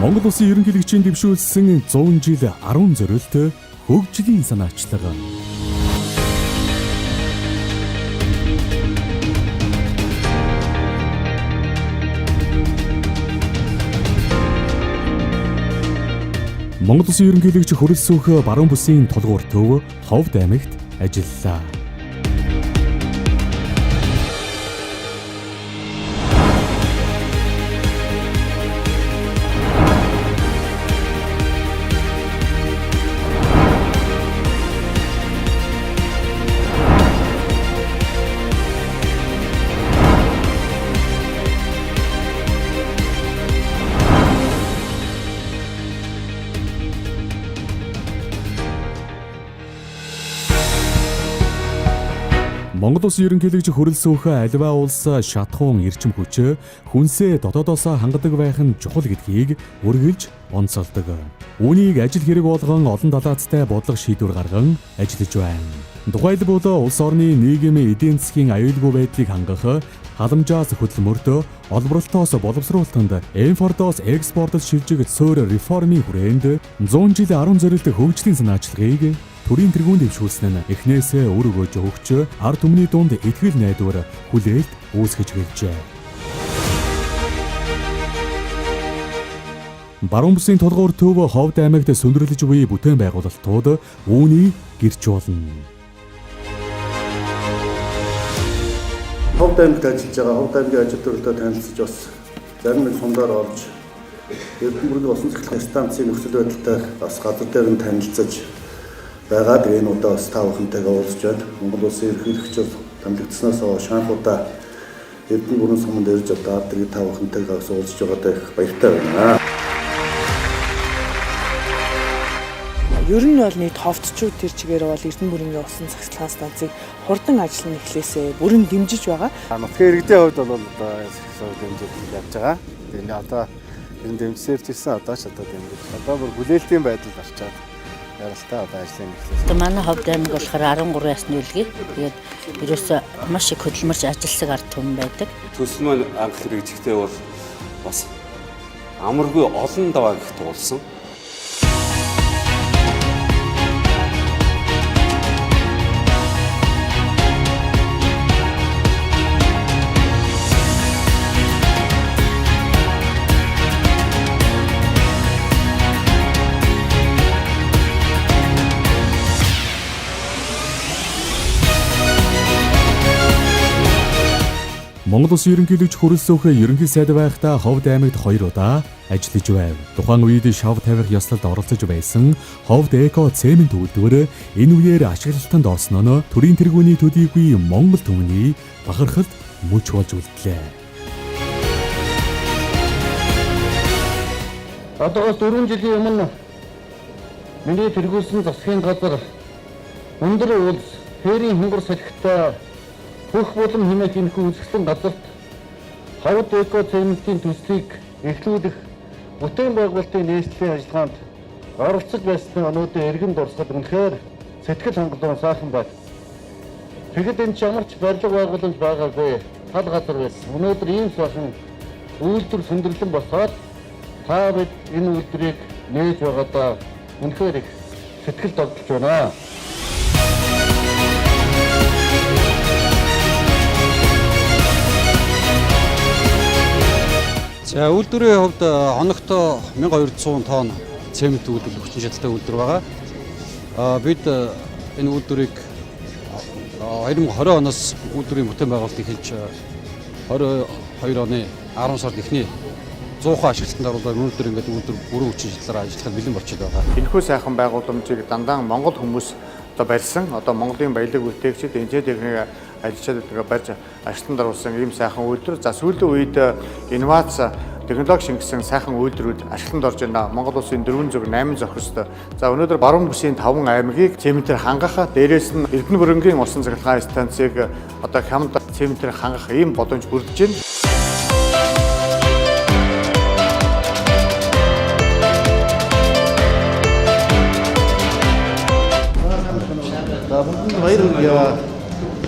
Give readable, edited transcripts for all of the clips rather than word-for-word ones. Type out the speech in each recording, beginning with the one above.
Монгол Улсын ерөнхийлөгчийн дэвшүүлсэн 100 жил 10 зорилт хөгжлийн санаачлага. Монгол Улсын ерөнхийлөгч хөрөлсөөх баруун бүсийн тулгуур төв Ховд аймагт ажиллалаа. Монгол Улсын ерөнхийлөгч хөрөлсөөх аливаа улс шатхуун эрчим хүч хүнсээ дотоодоос хангадаг байх нь чухал гэдгийг үргэлж онцолдог. Үүнийг ажил хэрэг болгон олон талаацтай бодлого шийдвэр гарган ажиллаж байна. Тухайлбал улс орны нийгэм эдийн засгийн аюулгүй байдлыг хангах халамжаас хөдөлмөрт олборлолтоос боловсруулалтанд импортоос экспортод шилжих суурь реформын хүрээнд 100 жил 10 зорилт хөгжлийн санаачлагыг төрийн тэргүүнд дэвшүүлсэн нь эхнээсээ үр өгөөж өгч ард түмний дунд итгэл найдвар хүлээлт үүсгэж гэлжээ. Баруун бүсийн тулгуур төв Ховд аймагт сөндөрлөж буй бүтээн байгуулалтууд үүнийг гэрч болно. Ховд аймагт ажиллаж байгаа Ховд аймгийн ажил төрөлтөд танилцж бас зарим нэг сундаар орж Эрдэнэ усан цэцлэг станцын нөхцөл байдалтай бас газар дээр нь танилцаж байгаа. Тэгээ энэ удаа бас та бүхэнтэйгээ уулзж байна. Монгол Улсын ерөнхийлөгчөөр дамжигдсанаас хойш анхудаа Эрдэнэ бүрэн суманд ирж одоо тэгээ та бүхэнтэйгээ бас уулзж байгаадаа их баяртай байна. Ер нь бол нийт ховдчууд тэр чигээр бол Эрдэнэ бүрэнгийн усан цахилгаан станцыг хурдан ажил нь эхлээсээ бүрэн дэмжиж байгаа. Нутгийн иргэдийн хувьд бол одоо дэмжиж явж байгаа. Тэгээ одоо энэ дэмжсээр ч ирсэн одоо ч одоо дэмжиж. Одоо бүр хүлээлтийн байдалд орчаад яралтай одоо ажлын эхлэв. Манай Ховд аймаг болохоор 13 ясны үлгий. Тэгээд ерөөсөө маш их хөдөлмөрч ажилласан ард түмэн байдаг. Төсөл маань анх хэрэгжихдээ бол бас амаргүй олон даваа гихт уулсан. Монгол Улсын ерөнхийлөгч хөрөлсөөх ерөнхий сайд байхдаа Ховд аймагт 2 удаа ажиллаж байв. Тухайн үед шав тавих ёслолд оролцож байсан Ховд Эко цемент үйлдвэр энэ үеэр ашиглалтанд орсноо төрийн тэргүүний төдийгүй Монгол түмний бахархалд мөч болж үлдлээ. Одоогоос 4 жилийн өмнө миний тэргүүлсэн засгийн газар өндөр улс ферийн хөнгөр салхитай хөх болон хэмээх энэхүү үзэсгэлэн газарт Ховд Эко цементийн төслийг эхлүүлэх бүтээн байгуулалтын нийслэлийн ажиллагаанд оролцож байсан өнөөдөр эргэн дурсгал үнэхээр сэтгэл хангалуун сайхан байна. Тэгэхэд энэ ч ямар ч барилга байгуулалт байгаагүй тал газар байсан. Өнөөдөр ийм сайхан үйлдвэр сөндөрлөн босоод та бид энэ үйлдвэрийг нээж байгаадаа үнэхээр их сэтгэл догдолж байна. За үйлдвэрийн хувьд хоногт 1200 тонн цемент үйлдвэрлэх хүчин чадалтай үйлдвэр байгаа. Бид энэ үйлдвэрийг 2020 оноос үйлдвэрийн бүтээн байгуулалтыг хэлж 22 оны 10 сард эхний 100% ашиглалтанд оруулаад өнөөдөр ингээд үйлдвэр бүрэн хүчин чадлаараа ажиллахад бэлэн болчиход байгаа. Энэхүү сайхан байгууламжийг дандаа Монгол хүмүүс одоо барьсан, одоо Монголын баялаг бүтээгчид энэтэй техник ажиллаж барьж ашиглалтанд оруулсан ийм сайхан үйлдвэр. За сүүлийн үед инновац технологи шингэсэн сайхан үйлдвэрүүд ашиглалтанд орж байна. Монгол Улсын 408 зохиост. За өнөөдөр баруун бүсийн 5 аймгийг цементээр хангах, дээрээс нь Эрдэнэ бүрэнгийн усан цахилгаан станцыг одоо хямд цементээр хангах ийм боломж бүрдэж байна. Баяр хүргэе.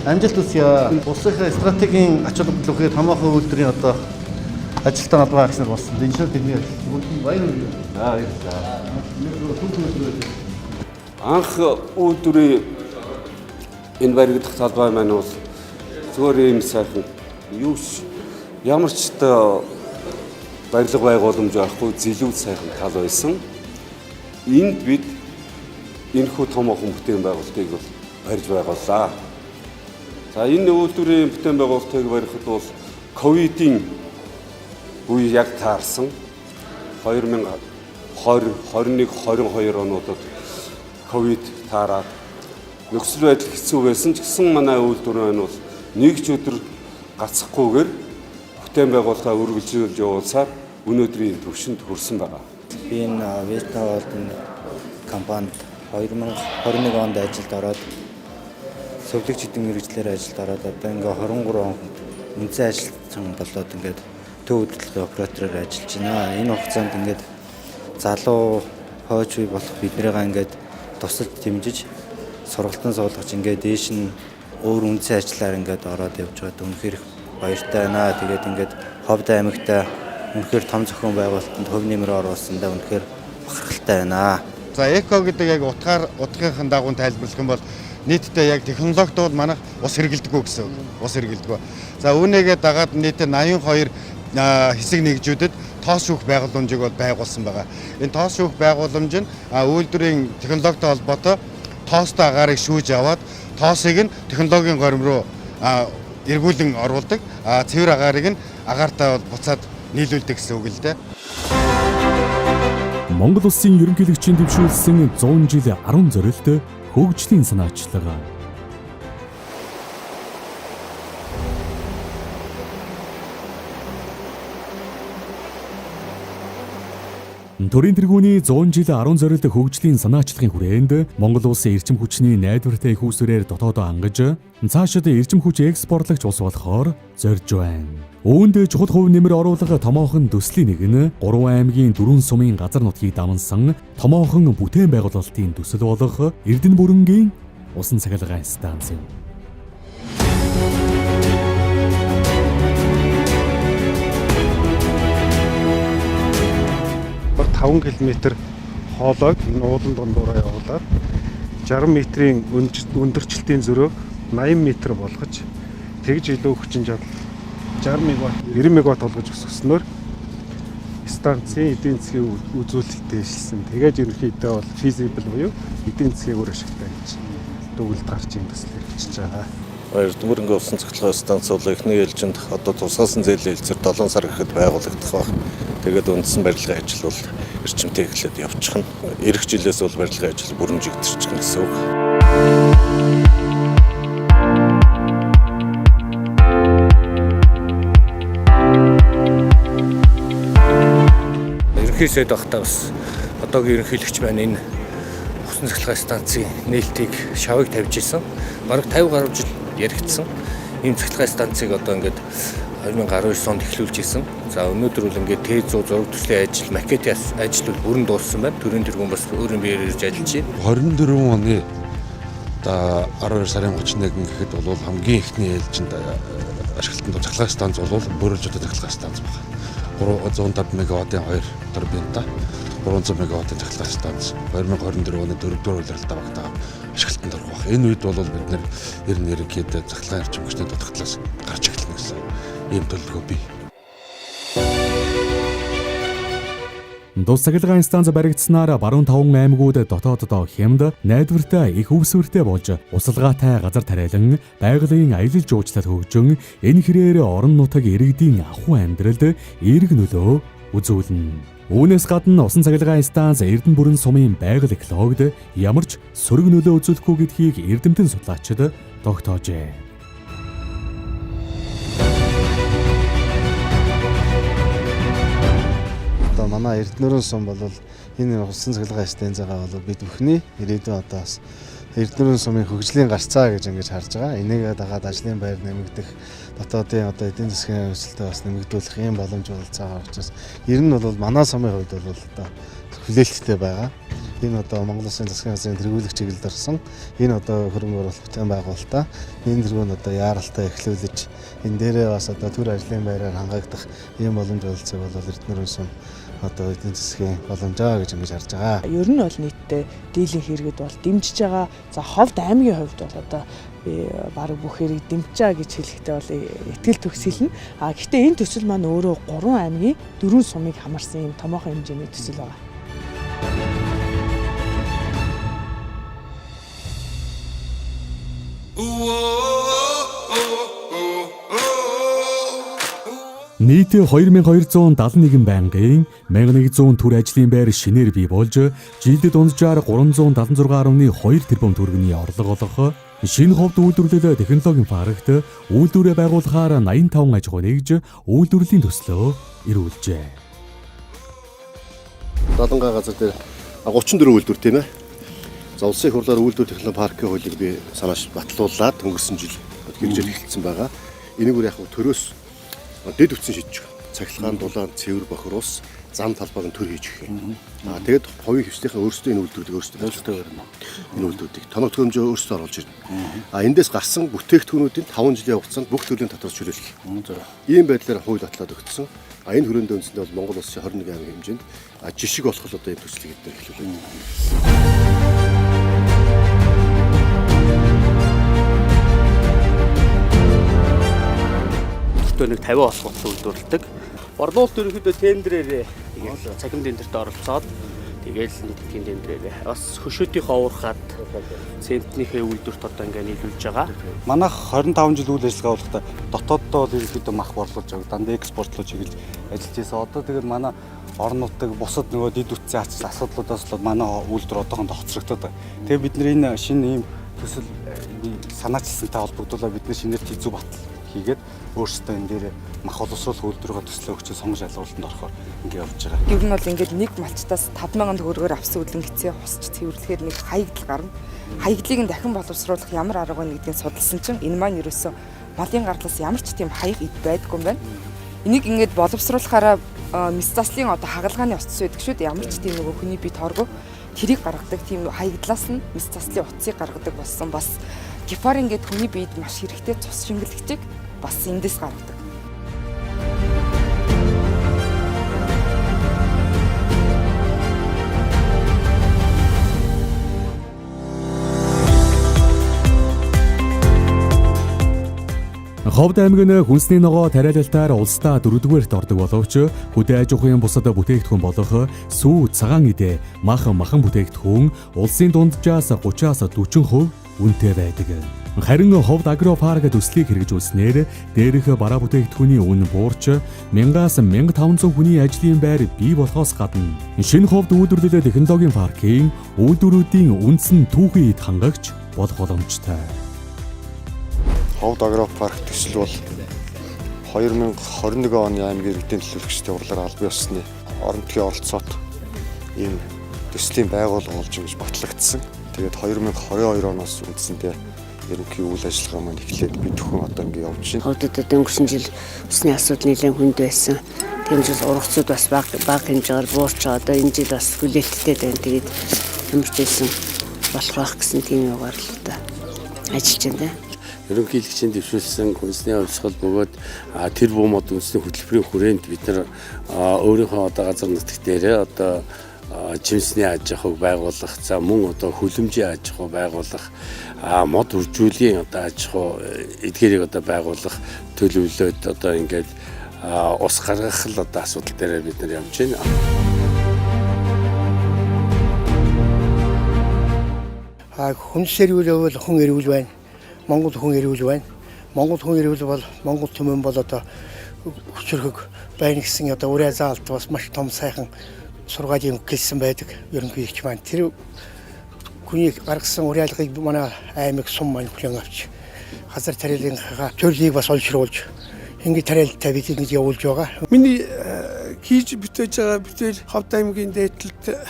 Амжилт хүсье. Улсын стратегийн ач холбогдол өгөхөд хамаахан үйлдвэрийн одоо ажилтан албан агчнаар болсон. Энэ шил тэдний бүгд баяр За анх үйлдвэрийн энэ баригдах талбай маань бол зүгээр юм сайхан ямар ч барилга байгууламж авахгүй зилүү сайхан тал байсан. Энд бид энэхүү томоохон бүтээн байгуулалтыг бол барьж байгууллаа. За энэ үйлдвэрийн бүтээн байгуулалтыг барихад бол ковидын үе яг таарсан 2020, 21, 22 онуудад ковид таараад нөхцөл байдал хэцүү байсан ч гэсэн манай үйлдвэр маань бол нэг ч өдөр гацхгүйгээр бүтээн байгуулалтаа үргэлжлүүлж явуулсаар өнөөдрийн түвшинд хүрсэн байгаа. Би энэ Вестал компанид 2021 онд ажилд ороод сувлэгч эдийн мэргэжлэр ажилд ороод одоо ингээ 23 он үнцэн ажилтсан болоод ингээд төв хөдөлгөөний оператороор ажиллаж байна. Энэ хугацаанд ингээд залуу хойч үе болох биднийгээ ингээд тусалж дэмжиж сургалтын суулгаж ингээд дээш нь өөр үнцэн ажиллаар ингээд ороод явж байгаа. Үнэхээр их баяртай байна. Тэгээд ингээд Ховд аймагта үнэхээр том зохион байгуулалтанд хөв нэмэр оруулсандаа үнэхээр бахархалтай байна. За эко гэдэг яг утгынхан дагуу тайлбарлах юм бол нийтдээ яг технологид бол манайх ус хэргэлдэггүй гэсэн үг. Ус хэргэлдэггүй. За үүнийгээ дагаад нийтдээ 82 хэсэг нэгжүүдэд тоос шүүх байгууламжийг бол байгуулсан байгаа. Энэ тоос шүүх байгууламж нь үйлдвэрийн технологитой холбоотой тоостой агаарыг шүүж аваад тоосыг нь технологийн горим руу эргүүлэн оруулдаг. Цэвэр агаарыг нь агаартай буцаад нийлүүлдэг гэсэн үг л дээ. Монгол Улсын ерөнхийлөгчийн дэвшүүлсэн 100 жил 10 зорилт хөгжлийн санаачлага. Төрийн тэргүүний 100 жил 10 зорилт хөгжлийн санаачлагын хүрээнд Монгол улсын эрчим хүчний найдвартай их усүрээр дотоодоо хангаж цаашид эрчим хүч экспортлогч улс болохоор зорж байна. Үүнд чухал хувь нэмэр оруулах томоохон төслийн нэг нь 3 аймгийн 4 сумын газар нутгийг дамнсан томоохон бүтээн байгуулалтын төсөл болох Эрдэнэ бүрэнгийн усан цахилгаан станц юм. 5 км хоолойг энэ уулан дундуураа явуулаад 60 метрийн өндөрчлөлтийн зөрөө 80 м болгож тэгж илүү хүчин чадал 60 МВт 90 МВт болгож өсгснөөр станцын эдийн засгийн үзүүлэлттэй ижилсэн. Тэгээд ерөнхийдөө бол feasible буюу эдийн засгийн үр ашигтай гэж дүгнэлт гарч ийн төсөл хэрэгжиж байгаа. Эрдэнэ бүрэнгийн усан цахилгаан станц бол эхний ээлжинд одоо тусгасан зээлийн хэлцээр 7 сар гэхэд байгуулагдах баг. Тэгээд үндсэн барилгын ажил бол эрчимтэй эхлээд явчих нь. Ирэх жилээс бол барилгын ажил бүрэн жигдэрчих нь гэсэн үг. Ерөнхий сайд багтаа бас одоогийн ерөнхийлөгч маань энэ усан цахилгаан станцын нээлтийг шавыг тавьж исэн. Бараг 50 гаруй жил яригдсан. Ийм цахилгаан станцыг одоо ингээд 2019 онд эхлүүлж исэн. За өнөөдөр бол ингээд Т100 зураг төслийн ажил, макетын ажил бол бүрэн дууссан байна. Төрийн тэргүүн бас өөрийн биеэр ирж ажиллаж байна. 24 оны одоо 12 сарын 31 гэхэд бол хамгийн ихний ээлжинд ашиглалтанд цахилгаан станц бол Бөөрөлжөд цахилгаан станц байна. 350 МВт-ийн 2 турбинтай 300 МВт-ийн цахилгаан станц 2024 оны 4-р улиралдаа багтаа ашиглалтанд орох баг. Энэ үед бол бид нэр ерөнхийд цахилгаан эрчим хүчний дутагдлаас гарч эхэлнэ гэсэн ийм төлөвлөгөө бий. Дус цахилгаан станц баригдсанаар баруун 5 аймагуд дотооддоо хямд найдвартай их өвсвөртэй болж усалгаатай газар тариалан байгалийн аялал жуулчлал хөгжин энэ хэрээр орон нутаг иргэдийн ахуй амьдралд эерэг нөлөө үзүүлнэ. Үүнээс гадна усан цахилгаан станц Эрдэнэ бүрэн сумын байгаль экологид ямар ч сөрөг нөлөө үзүүлэхгүй гэдгийг эрдэмтэн судлаачид тогтоожээ. Манай Эрдэнэ сум бол энэ усан цахилгаан станцгаа бол бид бүхний ирээдүйн одоо бас Эрдэнэ сумын хөгжлийн гарцаа гэж ингэж харж байгаа. Энийгээ дагаад ажлын байр нэмэгдэх, дотоодын одоо эдийн засгийн өсөлтөө бас нэмэгдүүлэх юм боломж болцоо байгаа учраас ер нь бол манай сумын хувьд бол одоо хүлээлттэй байгаа. Энэ одоо Монгол Улсын засгийн газрын тэргүүлэх чиглэлд орсон энэ одоо хөрөнгө оруулалт бүтээн байгуулалтаа энэ тэргүүн одоо яаралтай эхлүүлж энэ дээрээ бас одоо төр ажлын байраар хангагдах ийм боломж олцсон бол Эрдэнэ улсын одоо эдийн засгийн боломжоо гэж ингэж харж байгаа. Ер нь бол нийтдээ дийлэнх хэрэгэд бол дэмжиж байгаа. За Ховд аймгийн хувьд бол одоо би бараг бүх хэрэг дэмжиж байгаа гэж хэлэхдээ бол итгэл төгсөлнө. Гэхдээ энэ төсөл маань өөрөө 3 аймгийн 4 сумыг хамарсан юм томоохон хэмжээний төсөл байгаа. Нийт 2271 байнгын 1100 төр ажлын байр шинээр бий болж жилд дунджаар 376.2 тэрбум төгрөгийн орлого олгох шинэ Ховд үйлдвэрлэл технологийн паркт үйлдвэрээ байгуулахаар 85 аж ахуй нэгж үйлдвэрлэлийн төслөө эрүүлжээ. Далангаа газар дээр 34 үйлдвэр тийм ээ. За улсын хурлаар үйлдвэр технологи паркийн хуулийг би санааш батлуулаад өнгөрсөн жил хэрэгжил эхэлсэн байгаа. Энийг яг төрөөс дэд үтсэн шийдэж байгаа. Цахилгаан, дулаан, цэвэр бохируус, зам талбайг төр хийж өгөх юм. Тэгээд хувийн хвшнийхээ өөрсдөө энэ үйлдвэрийг өөрсдөө барьна. Энэ үйлдвэрийг тоног хэмжээ өөрсдөө оруулж ирнэ. Эндээс гарсан бүтээгдэхүүнүүдийн 5 жилийн хугацаанд бүх төрлийн татварч чөлөөлөх. Ийм байдлаар хууль батлаад өгсөн. Энэ хүрээндээ үндсэндээ бол Монгол улсын 21 аймгийн хэмжээнд жишг болох одоо энэ төслийг эдгээр эхлүүлээ. Нэг 50 болох үйлдвэрлэдэг. Борлуулалт ерөнхийдөө тендерээр цахим тендерт оролцоод тэгээл нийтийн тендерээр бас хөшөөтийнхөө уурхаад центнийхээ үйлдвэрт одоо ингээ нийлүүлж байгаа. Манайх 25 жил үйл ажиллагаа болохдоо дотооддоо бол ерөнхийдөө мах борлуулж байгаа. Дандаа экспортлоо чиглэж ажиллаж байсан. Одоо тэгээд манай орон нутаг бусад нөгөө дэд үтсэн асуудлуудаас бол манай үйлдвэр одоохондоо хоцрогдоод байна. Тэгээд бид нэр энэ шинэ ийм төсөл санаачилсантай холбогдуулаад бид нэр шинээр хэзүү батал хийгээд өөрсдөө энэ дээр мах боловсруулах үйлдвэрийн төслөө өгч сонгож алгуултанд орохоор ингэ явж байгаа. Ер нь бол ингээд нэг малчтаас 5,000 төгрөгөөр авсан үлэнгэцээ хусч цэвэрлэхээр нэг хаягдал гарна. Хаягдлыг нь дахин боловсруулах ямар арга вэ гэдгийг судалсан чинь энэ маань ерөөсөө малын гарлаас ямар ч тийм хаяг эд байдгүй юм байна. Энийг ингээд боловсруулахаараа мис заслын одоо хагалгааны утас байдаг шүү дээ. Ямар ч тийм нөгөө хүний бие торгоо тэрийг гаргадаг тийм хаягдлаас нь мис заслын утсыг гаргадаг болсон бас гепар ингээд хүний биед маш хэрэгтэй цус шингэлэгчийг бас эндээс гаргадаг. Ховд аймгийн хүнсний ногоо тариалалтаар улсдаа 4-р ордог боловч хөдөө аж ахуйн бусад бүтээгдэхүүн болох сүү, цагаан идэ, махан бүтээгдэхүүн улсын дунджаас 30-40% үнэтэй байдаг. Харин Ховд агропарк төслийг хэрэгжүүлснээр дээрх бараа бүтээгдэхүүний үн буурч 1000-аас 1500 хүний ажлын байр бий болохоос гадна шинэ Ховд үйлдвэрлэл технологийн паркийн үйлдвэрүүдийн үндсэн түүхийд хангагч болох боломжтой. Ховд агропарк төсөл бол 2021 оны аймгийн иргэдийн төлөөлөгчдийн хурлаар албан ёсны орон нутгийн оролцоот ийм төслийн байгууллага болж ингэж батлагдсан. Тэгээд 2022 оноос үндсэндээ ерөнхий үйл ажиллагаа маань эхлээд бид бүхэн одоо ингэ явж байна. Ховдод өнгөрсөн жил усны асуудал нэлээд хүнд байсан. Тэгмжил ургацууд бас бага хэмжээгээр буурч байгаа. Одоо энэ жил бас хүлээлттэй байна. Тэгээд ямар ч байсан болох байх гэсэн тийм югаар л та ажиллаж байна. Ерөнхийлөгчийн дэвшүүлсэн хүнсний хувьсгал бөгөөд тэр бумод үндэсний хөтөлбөрийн хүрээнд бид нар өөрийнхөө одоо газар нутаг дээрээ одоо жимсний аж ахуйг байгуулах, за мөн одоо хөлөмжийн аж ахуй байгуулах, мод үржүүлийн одоо аж ахуй эдгээрийг одоо байгуулах төлөвлөлөөд одоо ингээд ус гаргах л одоо асуудал дээр бид нар явж байна. Хүнс эрүүл бол хүн эрүүл байна. Монгол хүн эрүүл байна. Монгол хүн эрүүл бол Монгол түмэн бол одоо хүчрхэг байна гэсэн одоо ураа заалт бас маш том сайхан сургаалын гэлсэн байдаг ерөнхийлөгч маань. Тэр хүний гаргасан уриалгыг манай аймаг сум маань хүлээн авч газар тариалгынхаа төрлийг бас олшруулж ингэ тариалалтаа бид ингэж явуулж байгаа. Миний хийж бүтээж байгаа бүтээл Ховд аймгийн дээдлэлт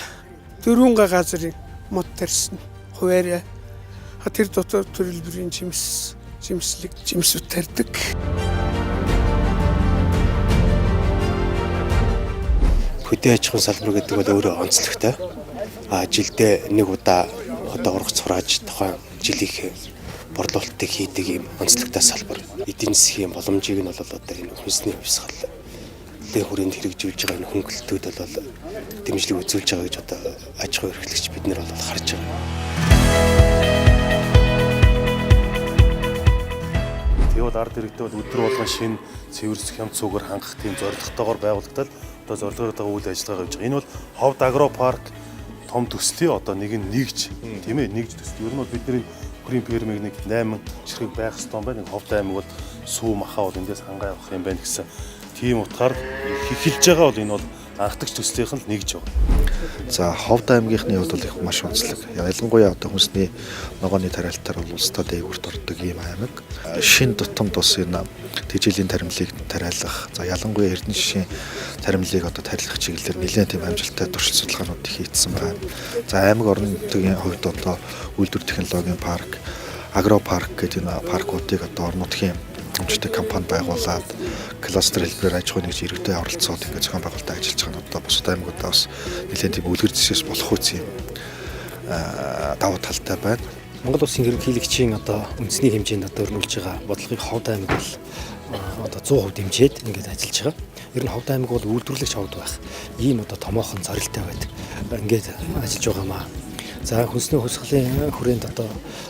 4 газрын мод тарьсан хуваарь тэр дотор төрөлбөрийн жимслэг тарьдаг. Хөдөө аж ахуйн салбар гэдэг бол өөрөө онцлогтой. жилдээ нэг удаа одоо ургац хурааж тухайн жилийн борлуулалтыг хийдэг ийм онцлогтой салбар. Эдийн засгийн боломжийг нь бол одоо энэ хүнсний хувьсгал дээр хүрээнд хэрэгжүүлж байгаа энэ хөнгөлтүүд бол дэмжлэг үзүүлж байгаа гэж одоо аж ахуй эрхлэгч бид нар бол харж байгаа. Тэгвэл ард иргэдэд бол өдөр болгон шинэ цэвэрс хямд цугаар хангах тийм зорилготойгоор байгуулагдал одоо зорилгоотойгоо үйл ажиллагаа хийж байгаа. Энэ бол Ховд агро парк том төслийн одоо нэг нь нэгж тийм ээ нэгж төсөл. Ер нь бол бидний хүрийн фермийг нэг 8 жирхэг байх ёстой юм байна. Нэг Ховд аймаг бол сүү махаа бол эндээс хангаа явах юм байна гэсэн тийм утгаар эхэлж байгаа бол энэ бол анхдагч төслийнх нь нэгж байгаа. За Ховд аймгийнхны хувьд бол их маш онцлог. Ялангуяа одоо хүнсний ногооны тариалтаар бол улстай дээгүүрт ордог ийм аймаг. Шин тутамд ус энэ тэжээлийн таримлыг тариалах. За ялангуяа Эрдэнэ шишийн таримлыг одоо тарилах чиглэлээр нэлээд тийм амжилттай туршилт судалгаанууд хийгдсэн байна. За аймаг орон нутгийн хувьд одоо үйлдвэр технологийн парк, агро парк гэдэг энэ паркуудыг одоо орон нутгийн амжилттай компани байгуулад кластер хэлбэрээр аж ахуй нэгж иргэдэд оролцоод ингээд зохион байгуулалтад ажиллаж байгаа нь одоо бусад аймагуудаа бас нэлээд тийм үлгэр жишээс болох үс юм давуу талтай байна. Монгол улсын ерөнхийлөгчийн одоо үндэсний хэмжээнд одоо өрнүүлж байгаа бодлогыг Ховд аймаг бол одоо 100% дэмжиж ингээд ажиллаж байгаа. Ер нь Ховд аймаг бол үйлдвэрлэгч Ховд байх. Ийм одоо томоохон зорилттой байдаг. Ингээд ажиллаж байгаамаа. За хүнсний хувьсгалын хүрээнд одоо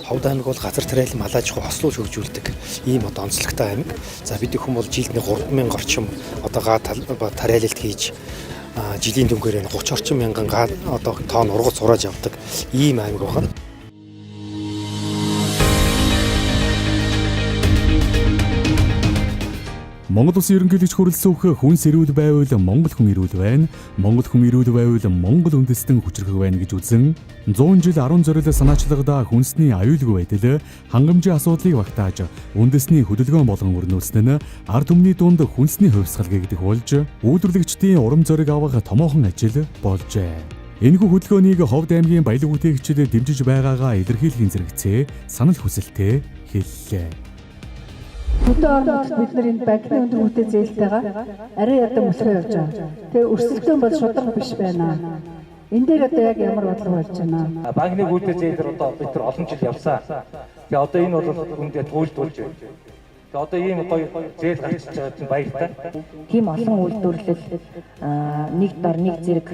Ховд аймаг бол газар тариалан мал аж ахуй хослуулж хөгжүүлдэг ийм одоо онцлогтой аймаг. За бид хүн бол жилд 3000 орчим одоо га тариалалт хийж жилийн дүнгээр 30 орчим мянган га одоо тоон ургац сурааж явдаг ийм аймаг байна. Монгол Улсын ерөнхийлөгч хүрэлцүүлэх хүнс эрүүл байвал Монгол хүн эрүүл байна. Монгол хүн эрүүл байвал Монгол үндэстэн хүчрэх байна гэж үзэн 100 жил 10 зориул санаачлагдаа хүнсний аюулгүй байдал хангамжийн асуудлыг багтааж үндэсний хөдөлгөөн болгон өрнүүлсэн нь ард түмний дунд хүнсний хувьсгал гэгдэх болж үйлдвэрлэгчдийн урам зориг авах томоохон ажил болжээ. Энэхүү хөдөлгөөнийг Ховд аймгийн баялаг бүтээгчид дэмжиж байгаагаа илэрхийлэхийн зэрэгцээ санал хүсэлтээ хэллээ. Хөдөө орон нутагт бид нар энэ банкны өндөр үнэтэй зээлтэйгээ арай ядан өсгөө явж байгаа. Тэгээ өрсөлдөөн бол шударга биш байна. Энэ дээр одоо яг ямар бодлого болж байна? Банкны үнэтэй зээлээр одоо бид нар олон жил явсан. Тэгээ одоо энэ бол үндэ туйлдуулж байна. Тэгээ одоо ийм гоё зээл гарч байгаа чинь баяртай. Тийм олон үйлдвэрлэл нэг дор нэг зэрэг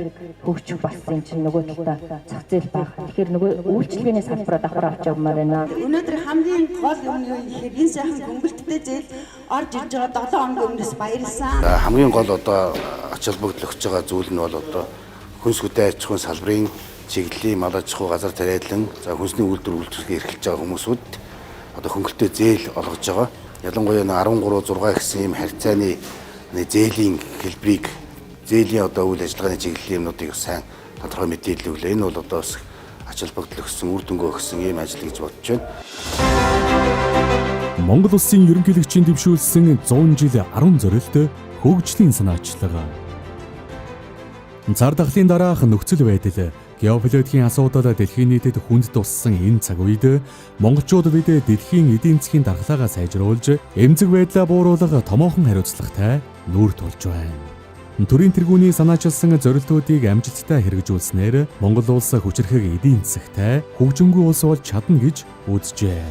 хөгжих болсон чинь нөгөө талаа зах зээл баг. Тэгэхээр нөгөө үйлчлэгээний салбараа давхар авч явмаар байна. Өнөөдөр хамгийн гол юм юу гэхээр энэ сайхан гүнбэлттэй зээл орж ирж байгаа 7 хоногийн өмнөөс баярлсан. Хамгийн гол одоо ач холбогдол өгч байгаа зүйл нь бол одоо хүнс хөдөө аж ахуйн салбарын чиглэлийн мал аж ахуй газар тариалан за хүнсний үйлдвэр үйлчлэгээ эрхэлж байгаа хүмүүсүүд одоо хөнгөлтэй зээл олгож байгаа. Ялангуяа 13-6 гэсэн ийм харьцааны зээлийн хэлбэрийг зээлийн одоо үйл ажиллагааны чиглэлийн юмнуудыг сайн тодорхой мэдээлэл өглөө. Энэ бол одоо бас ач холбогдол өгсөн, үр дүнгээ өгсөн ийм ажил гэж бодож байна. Монгол Улсын ерөнхийлөгчийн дэвшүүлсэн 100 жил 10 зорилт хөгжлийн санаачлага. Цар тахлын дараах нөхцөл байдал геополитикийн асуудал дэлхийн нийтэд хүнд туссан энэ цаг үед монголчууд бид дэлхийн эдийн засгийн дархлаагаа сайжруулж эмзэг байдлаа бууруулах томоохон хариуцлагатай нүүр тулж байна. Төрийн тэргүүний санаачилсан зорилтуудыг амжилттай хэрэгжүүлснээр Монгол улс хүчирхэг эдийн засагтай хөгжингүй улс болж чадна гэж үзжээ.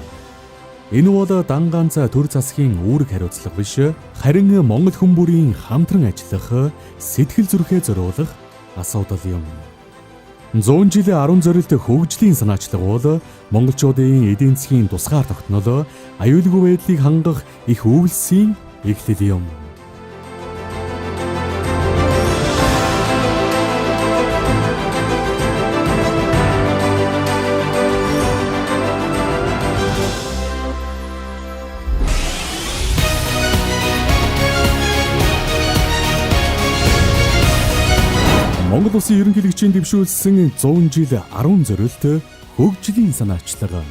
Энэ бол дан ганц төр засгийн үүрэг хариуцлага биш, харин Монгол хүн бүрийн хамтран ажиллах, сэтгэл зүрэхээ зориулах асуудал юм. 100 жил 10 зорилт хөгжлийн санаачлага бол монголчуудын эдийн засгийн тусгаар тогтнол аюулгүй байдлыг хангах их өвлсийн эхлэл юм. Монгол Улсын ерөнхийлөгчийн дэвшүүлсэн 100 жил 10 зорилт хөгжлийн санаачлага.